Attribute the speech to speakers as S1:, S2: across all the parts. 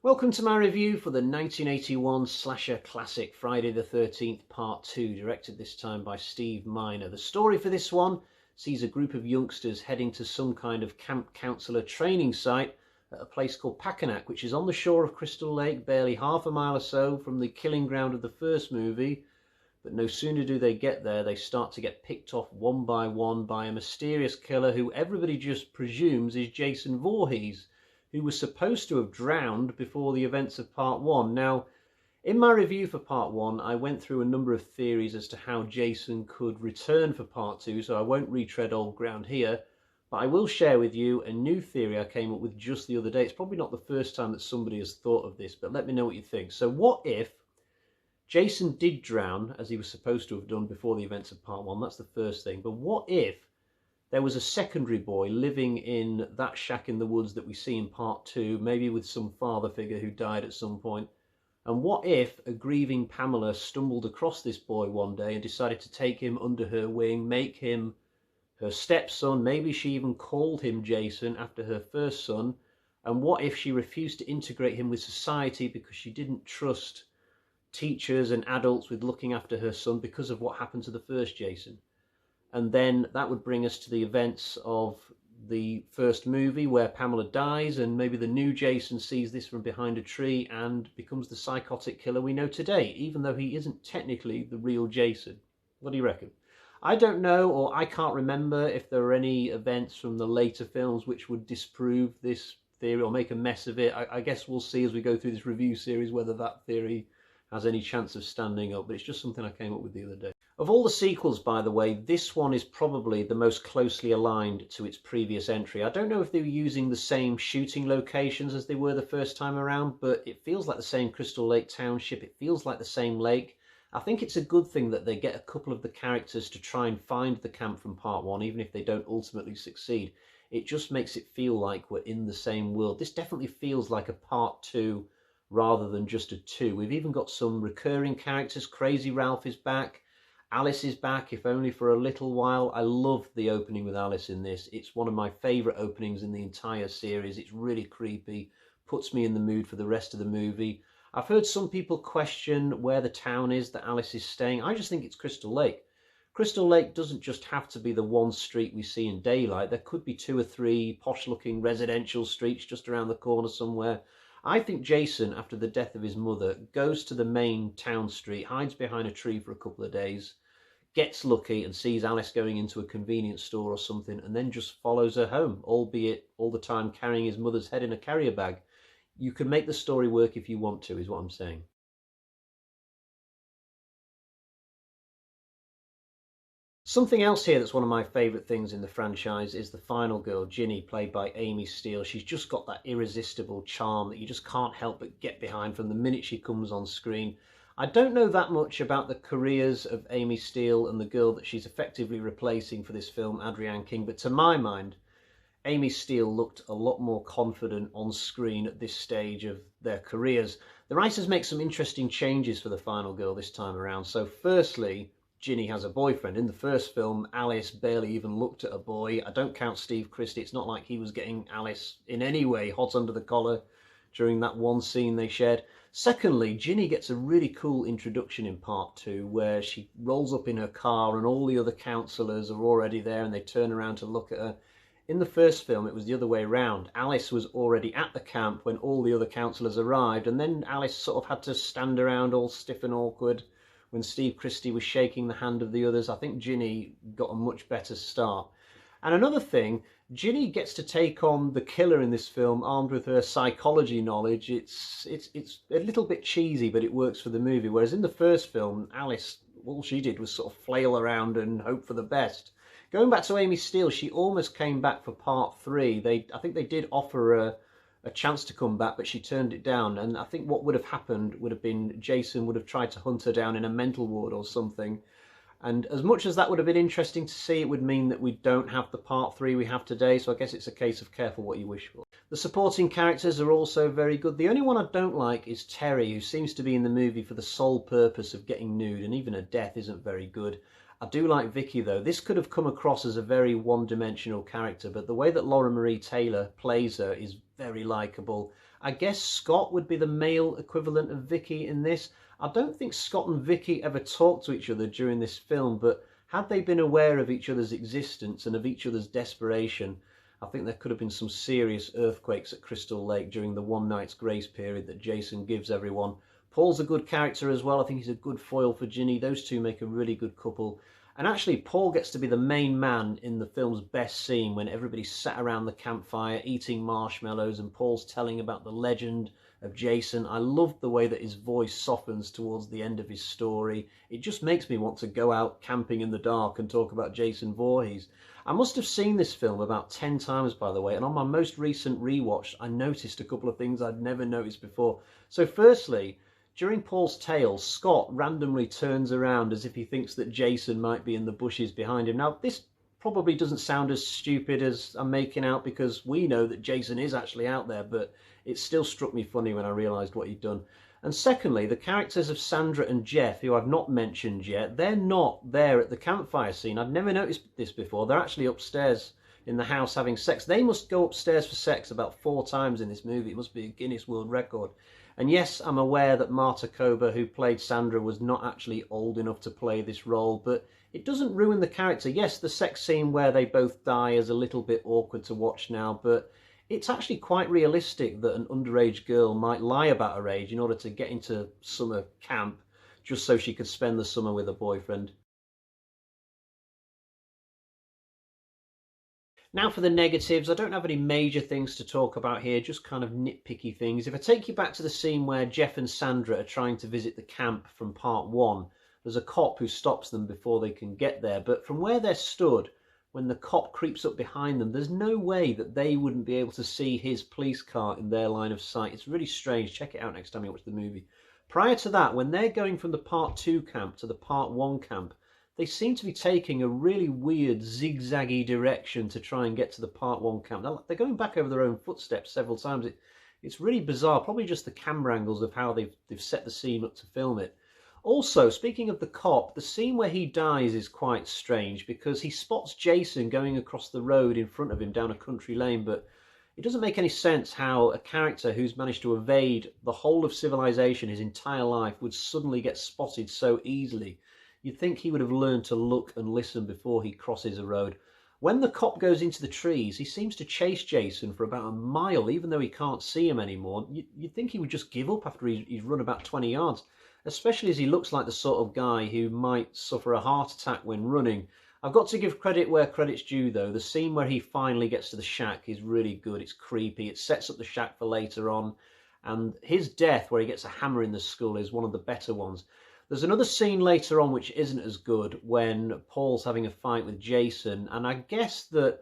S1: Welcome to my review for the 1981 slasher classic Friday the 13th Part 2, directed this time by Steve Miner. The story for this one sees a group of youngsters heading to some kind of camp counselor training site at a place called Packanack, which is on the shore of Crystal Lake, barely half a mile or so from the killing ground of the first movie. But no sooner do they get there, they start to get picked off one by a mysterious killer who everybody just presumes is Jason Voorhees, who was supposed to have drowned before the events of Part 1. Now, in my review for Part 1, I went through a number of theories as to how Jason could return for Part 2, so I won't retread old ground here, but I will share with you a new theory I came up with just the other day. It's probably not the first time that somebody has thought of this, but let me know what you think. So what if Jason did drown, as he was supposed to have done before the events of Part 1? That's the first thing. But what if there was a secondary boy living in that shack in the woods that we see in Part 2, maybe with some father figure who died at some point? And what if a grieving Pamela stumbled across this boy one day and decided to take him under her wing, make him her stepson? Maybe she even called him Jason after her first son. And what if she refused to integrate him with society because she didn't trust teachers and adults with looking after her son because of what happened to the first Jason? And then that would bring us to the events of the first movie where Pamela dies, and maybe the new Jason sees this from behind a tree and becomes the psychotic killer we know today, even though he isn't technically the real Jason. What do you reckon? I don't know, or I can't remember if there are any events from the later films which would disprove this theory or make a mess of it. I guess we'll see as we go through this review series whether that theory has any chance of standing up, but it's just something I came up with the other day. Of all the sequels, by the way, this one is probably the most closely aligned to its previous entry. I don't know if they were using the same shooting locations as they were the first time around, but it feels like the same Crystal Lake Township. It feels like the same lake. I think it's a good thing that they get a couple of the characters to try and find the camp from Part 1, even if they don't ultimately succeed. It just makes it feel like we're in the same world. This definitely feels like a Part 2 rather than just a 2. We've even got some recurring characters. Crazy Ralph is back. Alice is back, if only for a little while. I love the opening with Alice in this. It's one of my favourite openings in the entire series. It's really creepy, puts me in the mood for the rest of the movie. I've heard some people question where the town is that Alice is staying. I just think it's Crystal Lake. Crystal Lake doesn't just have to be the one street we see in daylight. There could be 2 or 3 posh-looking residential streets just around the corner somewhere. I think Jason, after the death of his mother, goes to the main town street, hides behind a tree for a couple of days, gets lucky and sees Alice going into a convenience store or something, and then just follows her home, albeit all the time carrying his mother's head in a carrier bag. You can make the story work if you want to, is what I'm saying. Something else here that's one of my favourite things in the franchise is the final girl, Ginny, played by Amy Steele. She's just got that irresistible charm that you just can't help but get behind from the minute she comes on screen. I don't know that much about the careers of Amy Steele and the girl that she's effectively replacing for this film, Adrienne King, but to my mind, Amy Steele looked a lot more confident on screen at this stage of their careers. The writers make some interesting changes for the final girl this time around. So firstly, Ginny has a boyfriend. In the first film, Alice barely even looked at a boy. I don't count Steve Christie. It's not like he was getting Alice in any way hot under the collar during that one scene they shared. Secondly, Ginny gets a really cool introduction in Part 2 where she rolls up in her car and all the other counsellors are already there and they turn around to look at her. In the first film, it was the other way around. Alice was already at the camp when all the other counsellors arrived, and then Alice sort of had to stand around all stiff and awkward when Steve Christie was shaking the hand of the others. I think Ginny got a much better start. And another thing, Ginny gets to take on the killer in this film armed with her psychology knowledge. It's a little bit cheesy, but it works for the movie. Whereas in the first film, Alice, all she did was sort of flail around and hope for the best. Going back to Amy Steele, she almost came back for Part 3. I think they did offer her a chance to come back, but she turned it down. And I think what would have happened would have been Jason would have tried to hunt her down in a mental ward or something. And as much as that would have been interesting to see, it would mean that we don't have the Part 3 we have today, so I guess it's a case of careful what you wish for. The supporting characters are also very good. The only one I don't like is Terry, who seems to be in the movie for the sole purpose of getting nude, and even her death isn't very good. I do like Vicky though. This could have come across as a very one-dimensional character, but the way that Laura Marie Taylor plays her is very likeable. I guess Scott would be the male equivalent of Vicky in this. I don't think Scott and Vicky ever talked to each other during this film, but had they been aware of each other's existence and of each other's desperation, I think there could have been some serious earthquakes at Crystal Lake during the one night's grace period that Jason gives everyone. Paul's a good character as well. I think he's a good foil for Ginny. Those two make a really good couple. And actually, Paul gets to be the main man in the film's best scene when everybody's sat around the campfire eating marshmallows and Paul's telling about the legend of Jason. I love the way that his voice softens towards the end of his story. It just makes me want to go out camping in the dark and talk about Jason Voorhees. I must have seen this film about 10 times, by the way, and on my most recent rewatch, I noticed a couple of things I'd never noticed before. So firstly, during Paul's tale, Scott randomly turns around as if he thinks that Jason might be in the bushes behind him. Now, this probably doesn't sound as stupid as I'm making out because we know that Jason is actually out there, but it still struck me funny when I realised what he'd done. And secondly, the characters of Sandra and Jeff, who I've not mentioned yet, they're not there at the campfire scene. I'd never noticed this before. They're actually upstairs in the house having sex. They must go upstairs for sex about 4 times in this movie. It must be a Guinness World Record. And yes, I'm aware that Marta Kober, who played Sandra, was not actually old enough to play this role, but it doesn't ruin the character. Yes, the sex scene where they both die is a little bit awkward to watch now, but it's actually quite realistic that an underage girl might lie about her age in order to get into summer camp just so she could spend the summer with a boyfriend. Now for the negatives. I don't have any major things to talk about here, just kind of nitpicky things. If I take you back to the scene where Jeff and Sandra are trying to visit the camp from part 1, there's a cop who stops them before they can get there. But from where they're stood, when the cop creeps up behind them, there's no way that they wouldn't be able to see his police car in their line of sight. It's really strange. Check it out next time you watch the movie. Prior to that, when they're going from the part 2 camp to the part 1 camp, they seem to be taking a really weird zigzaggy direction to try and get to the part 1 camp. They're going back over their own footsteps several times. It's really bizarre, probably just the camera angles of how they've set the scene up to film it. Also, speaking of the cop, the scene where he dies is quite strange because he spots Jason going across the road in front of him down a country lane, but it doesn't make any sense how a character who's managed to evade the whole of civilization his entire life would suddenly get spotted so easily. You'd think he would have learned to look and listen before he crosses a road. When the cop goes into the trees, he seems to chase Jason for about a mile, even though he can't see him anymore. You'd think he would just give up after he's run about 20 yards, especially as he looks like the sort of guy who might suffer a heart attack when running. I've got to give credit where credit's due, though. The scene where he finally gets to the shack is really good. It's creepy. It sets up the shack for later on. And his death, where he gets a hammer in the skull, is one of the better ones. There's another scene later on which isn't as good when Paul's having a fight with Jason, and I guess that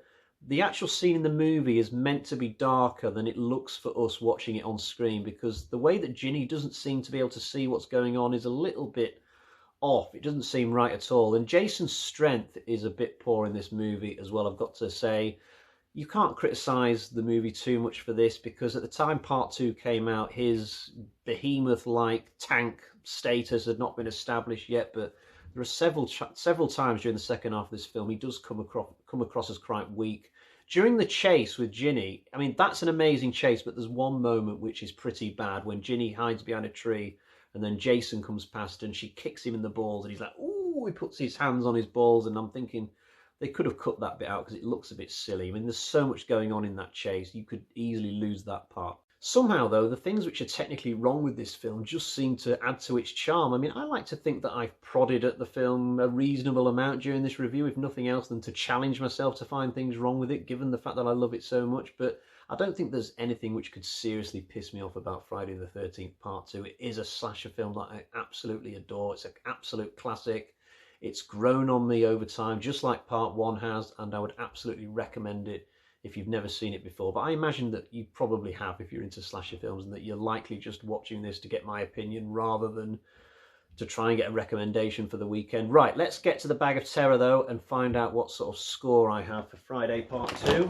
S1: the actual scene in the movie is meant to be darker than it looks for us watching it on screen, because the way that Ginny doesn't seem to be able to see what's going on is a little bit off. It doesn't seem right at all, and Jason's strength is a bit poor in this movie as well, I've got to say. You can't criticise the movie too much for this, because at the time part 2 came out, his behemoth-like tank status had not been established yet, but there are several times during the second half of this film he does come across as quite weak. During the chase with Ginny, I mean, that's an amazing chase, but there's one moment which is pretty bad when Ginny hides behind a tree and then Jason comes past and she kicks him in the balls and he's like, ooh, he puts his hands on his balls, and I'm thinking they could have cut that bit out because it looks a bit silly. I mean, there's so much going on in that chase, you could easily lose that part. Somehow, though, the things which are technically wrong with this film just seem to add to its charm. I mean, I like to think that I've prodded at the film a reasonable amount during this review, if nothing else than to challenge myself to find things wrong with it, given the fact that I love it so much. But I don't think there's anything which could seriously piss me off about Friday the 13th Part 2. It is a slasher film that I absolutely adore. It's an absolute classic. It's grown on me over time, just like Part 1 has, and I would absolutely recommend it if you've never seen it before. But I imagine that you probably have if you're into slasher films, and that you're likely just watching this to get my opinion rather than to try and get a recommendation for the weekend. Right, let's get to the bag of terror, though, and find out what sort of score I have for Friday Part 2.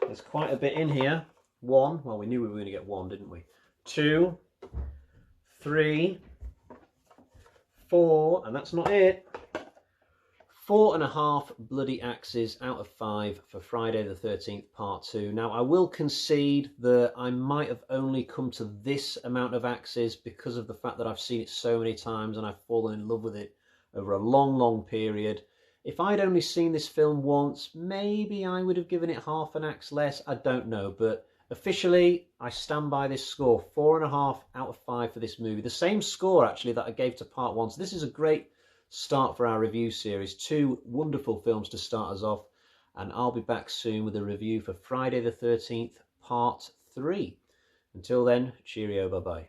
S1: There's quite a bit in here. 1, well, we knew we were going to get 1, didn't we? 2, 3, 4, and that's not it, 4.5 bloody axes out of 5 for Friday the 13th Part 2. Now, I will concede that I might have only come to this amount of axes because of the fact that I've seen it so many times and I've fallen in love with it over a long, long period. If I'd only seen this film once, maybe I would have given it half an axe less. I don't know, but officially, I stand by this score. 4.5 out of 5 for this movie. The same score, actually, that I gave to Part 1. So this is a great start for our review series. 2 wonderful films to start us off, and I'll be back soon with a review for Friday the 13th Part 3. Until then, cheerio, bye-bye.